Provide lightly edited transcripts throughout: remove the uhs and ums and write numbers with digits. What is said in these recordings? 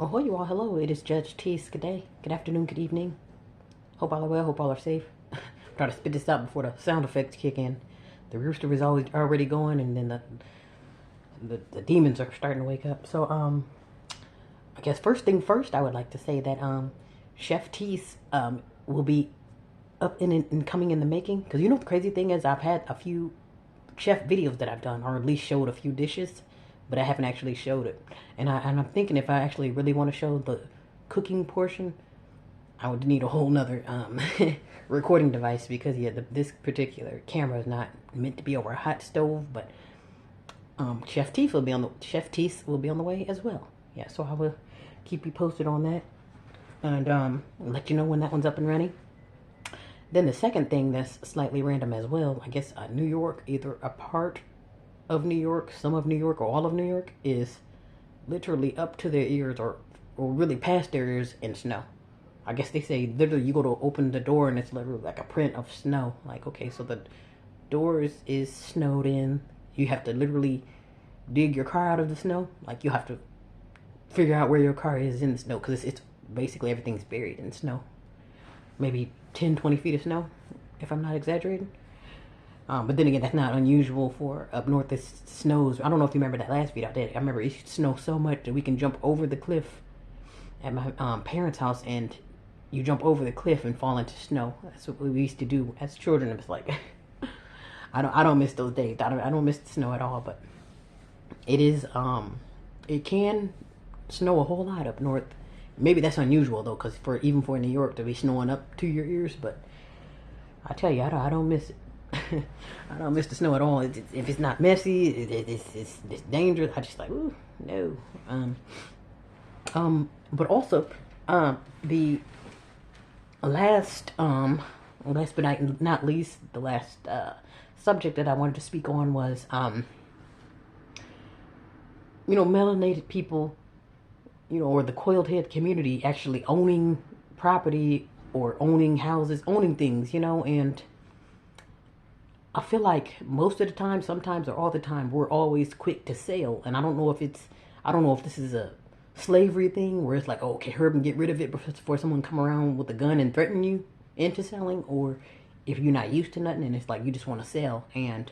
Ahoy, you all. Hello. It is Judge Tease. Good day. Good afternoon. Good evening. Hope all are well. Hope all are safe. Try to spit this out before the sound effects kick in. The rooster is already going, and then the demons are starting to wake up. So, I guess first thing first, I would like to say that Chef Tease will be up and coming in the making. Because you know the crazy thing is, I've had a few chef videos that I've done, or at least showed a few dishes, but I haven't actually showed it. And I'm thinking if I actually really want to show the cooking portion, I would need a whole nother recording device because yeah, this particular camera is not meant to be over a hot stove. But Chef Teeth will be on the way as well. Yeah, so I will keep you posted on that and let you know when that one's up and running. Then the second thing that's slightly random as well, I guess New York, either a part of New York, some of New York, or all of New York is literally up to their ears or really past their ears in snow. I guess they say literally you go to open the door and it's literally like a print of snow. Like, okay, so the door is snowed in. You have to literally dig your car out of the snow. Like, you have to figure out where your car is in the snow because it's basically everything's buried in snow. Maybe 10, 20 feet of snow, if I'm not exaggerating. But then again, that's not unusual for up north. It snows. I don't know if you remember that last video I did. I remember it used to snow so much that we can jump over the cliff at my parents' house, and you jump over the cliff and fall into snow. That's what we used to do as children. It was like, I don't miss those days. I don't miss the snow at all. But it is it can snow a whole lot up north. Maybe that's unusual though, because even for New York to be snowing up to your ears. But I tell you, I don't miss it. I don't miss the snow at all. If it's not messy, it's dangerous. I just like, ooh, no. But also, the last but not least, the last subject that I wanted to speak on was, melanated people, or the coiled head community actually owning property or owning houses, owning things, and I feel like most of the time, sometimes or all the time, we're always quick to sell. And I don't know if this is a slavery thing where it's like, oh, okay, hurry and get rid of it before someone come around with a gun and threaten you into selling, or if you're not used to nothing and it's like you just want to sell. And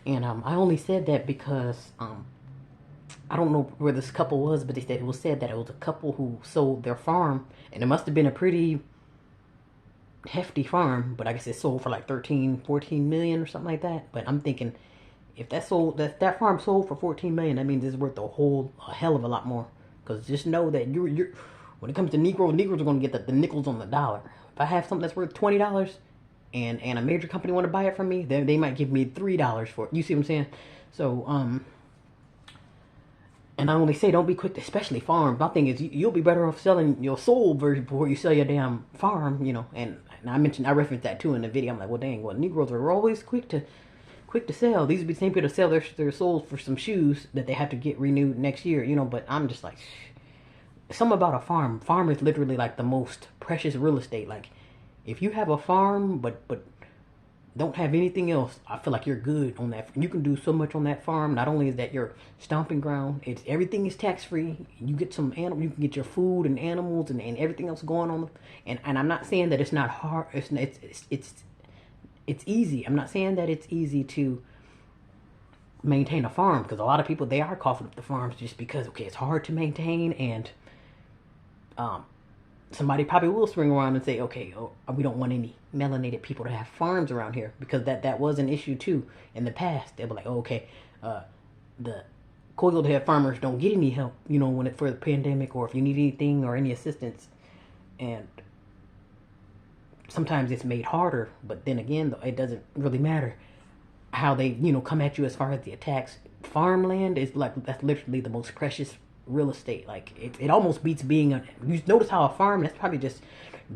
I only said that because I don't know where this couple was, but it was said that it was a couple who sold their farm, and it must have been a pretty hefty farm, but I guess it sold for like 13, 14 million or something like that. But I'm thinking, if that farm sold for 14 million, that means it's worth a hell of a lot more. Because just know that you're when it comes to Negroes are going to get the nickels on the dollar. If I have something that's worth $20 and a major company want to buy it from me, they might give me $3 for it. You see what I'm saying? So and I only say don't be quick, especially farms. My thing is you'll be better off selling your soul version before you sell your damn farm, And I referenced that too in the video. I'm like, well, dang, Negroes are always quick to sell. These would be the same people to sell their souls for some shoes that they have to get renewed next year, But I'm just like, something about a farm. Farm is literally like the most precious real estate. Like, if you have a farm but don't have anything else, I feel like you're good on that. You can do so much on that farm. Not only is that your stomping ground, everything is tax free. You get some animal, you can get your food and animals and everything else going on. And I'm not saying that it's not hard. It's easy. I'm not saying that it's easy to maintain a farm, because a lot of people, they are coughing up the farms just because, okay, it's hard to maintain, and somebody probably will swing around and say, okay, we don't want any melanated people to have farms around here, because that was an issue too in the past. They were like, oh, okay, the coiled head farmers don't get any help, for the pandemic, or if you need anything or any assistance. And sometimes it's made harder, but then again, it doesn't really matter how they, come at you as far as the attacks. Farmland is like, that's literally the most precious real estate. Like, it almost beats being you notice how a farm, that's probably just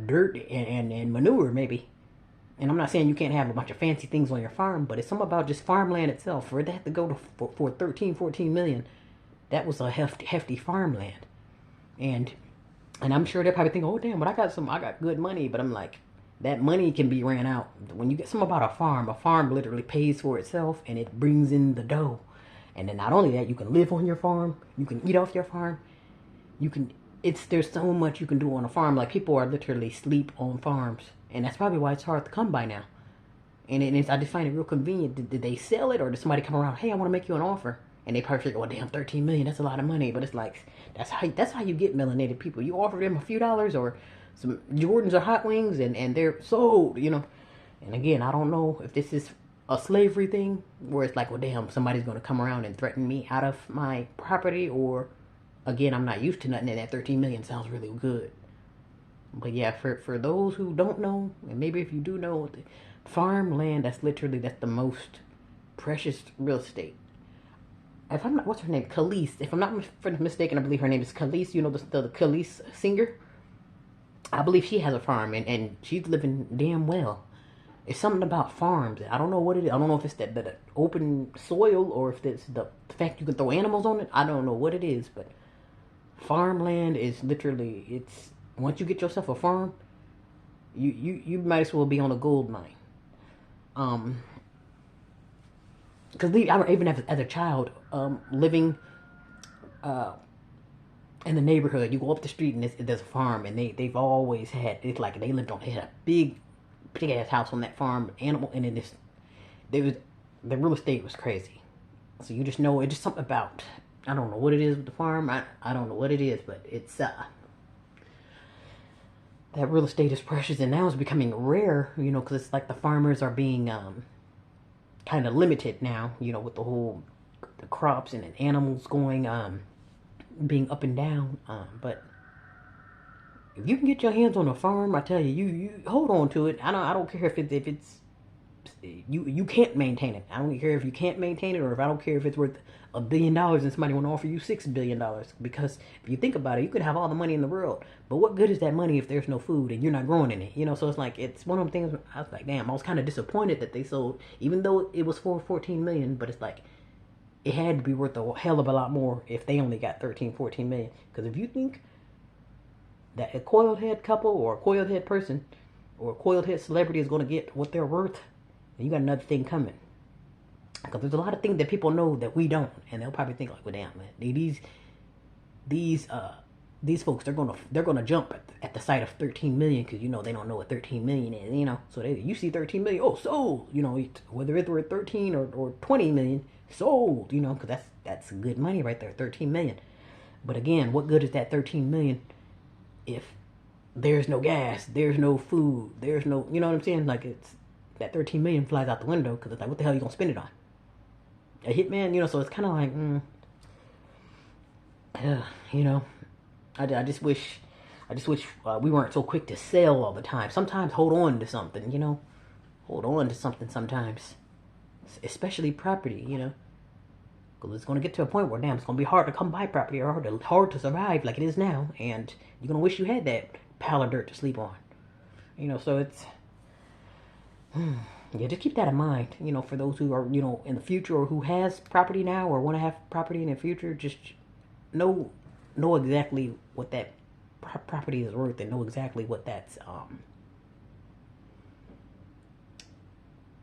dirt and manure maybe. And I'm not saying you can't have a bunch of fancy things on your farm, but it's something about just farmland itself. For that to go to for 13, 14 million, that was a hefty farmland. And I'm sure they're probably thinking, oh damn, but I got good money. But I'm like, that money can be ran out. When you get something about a farm literally pays for itself, and it brings in the dough. And then not only that, you can live on your farm, you can eat off your farm, you can. There's so much you can do on a farm. Like people are literally sleep on farms, and that's probably why it's hard to come by now. And I just find it real convenient. Did they sell it, or did somebody come around? Hey, I want to make you an offer, and they probably figure, well, damn, 13 million, that's a lot of money. But it's like that's how you get melanated people. You offer them a few dollars or some Jordans or hot wings, and they're sold. And again, I don't know if this is a slavery thing where it's like, well, damn, somebody's going to come around and threaten me out of my property, or again, I'm not used to nothing, and that 13 million sounds really good. But yeah, for those who don't know, and maybe if you do know, farmland, that's the most precious real estate. If I'm not, what's her name? Khalees. If I'm not mistaken, I believe her name is Khalees. You know the Khalees singer. I believe she has a farm, and she's living damn well. It's something about farms. I don't know what it is. I don't know if it's that open soil or if it's the fact you can throw animals on it. I don't know what it is, but farmland is literally, it's once you get yourself a farm, you might as well be on a gold mine. Because even as a child, living in the neighborhood, you go up the street and there's a farm, and they've always had, it's like they had a big ass house on that farm, animal, and then the real estate was crazy. So you just know, it's just something about, I don't know what it is with the farm. I don't know what it is, but it's that real estate is precious, and now it's becoming rare, because it's like the farmers are being kind of limited now, with the crops and the animals going being up and down. But if you can get your hands on a farm, I tell you, you hold on to it. I don't care if it's you can't maintain it. I don't care if you can't maintain it, or if I don't care if it's worth $1 billion and somebody want to offer you $6 billion. Because if you think about it, you could have all the money in the world, but what good is that money if there's no food and you're not growing in it? So it's like, it's one of them things. I was like, damn, I was kind of disappointed that they sold, even though it was for 14 million. But it's like, it had to be worth a hell of a lot more if they only got 13-14 million. Because if you think that a coiled head couple or a coiled head person or a coiled head celebrity is going to get what they're worth, then you got another thing coming. Because there's a lot of things that people know that we don't, and they'll probably think like, well, damn, man, these folks, they're gonna jump at the sight of 13 million, because they don't know what 13 million is. So you see 13 million, oh, sold, whether it's worth 13 or 20 million, sold, because that's good money right there, 13 million. But again, what good is that 13 million if there's no gas, there's no food, there's no, you know what I'm saying? Like, it's that 13 million flies out the window, because it's like, what the hell are you gonna spend it on? A hitman, so it's kind of like, I just wish we weren't so quick to sell all the time. Sometimes hold on to something, hold on to something sometimes, especially property, because it's going to get to a point where, damn, it's going to be hard to come by property, or hard to survive like it is now, and you're going to wish you had that pile of dirt to sleep on, so it's, yeah, just keep that in mind, for those who are, in the future, or who has property now or want to have property in the future. Just know exactly what that property is worth, and know exactly what that's,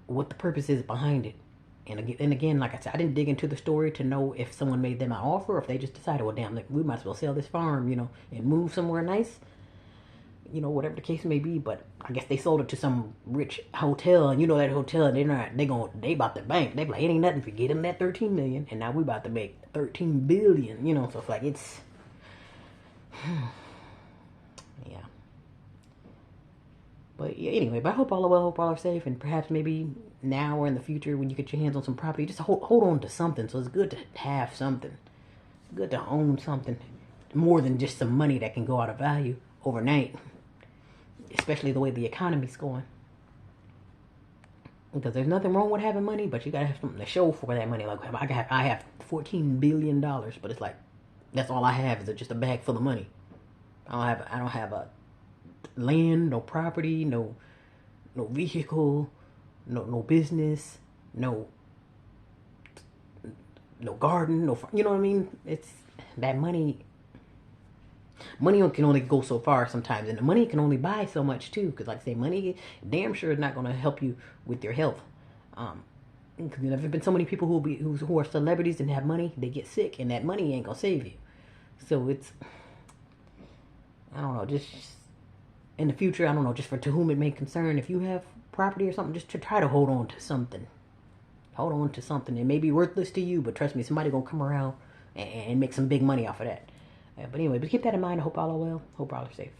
what the purpose is behind it. And again, like I said, I didn't dig into the story to know if someone made them an offer, or if they just decided, well, damn, we might as well sell this farm, and move somewhere nice. Whatever the case may be. But I guess they sold it to some rich hotel, and that hotel, they about to bank. They be like, it ain't nothing, forget them that 13 million, and now we about to make 13 billion, so it's like, it's, yeah. But yeah, anyway, but I hope all are well, hope all are safe, and perhaps maybe now or in the future, when you get your hands on some property, just hold on to something. So it's good to have something. It's good to own something, more than just some money that can go out of value overnight. Especially the way the economy's going. Because there's nothing wrong with having money, but you gotta have something to show for that money. Like, I have $14 billion, but it's like, that's all I have, is just a bag full of money. I don't have a land, no property, no vehicle, no business, no garden, you know what I mean? It's that money. Money can only go so far sometimes, and the money can only buy so much too. Because, like I say, money damn sure is not going to help you with your health. Because there's been so many people who are celebrities and have money, they get sick, and that money ain't gonna save you. So it's I don't know, just in the future, I don't know, just for to whom it may concern, if you have property or something, just to try to hold on to something. Hold on to something. It may be worthless to you, but trust me, somebody gonna come around and make some big money off of that. But anyway, but keep that in mind. I hope all are well. Hope all are safe.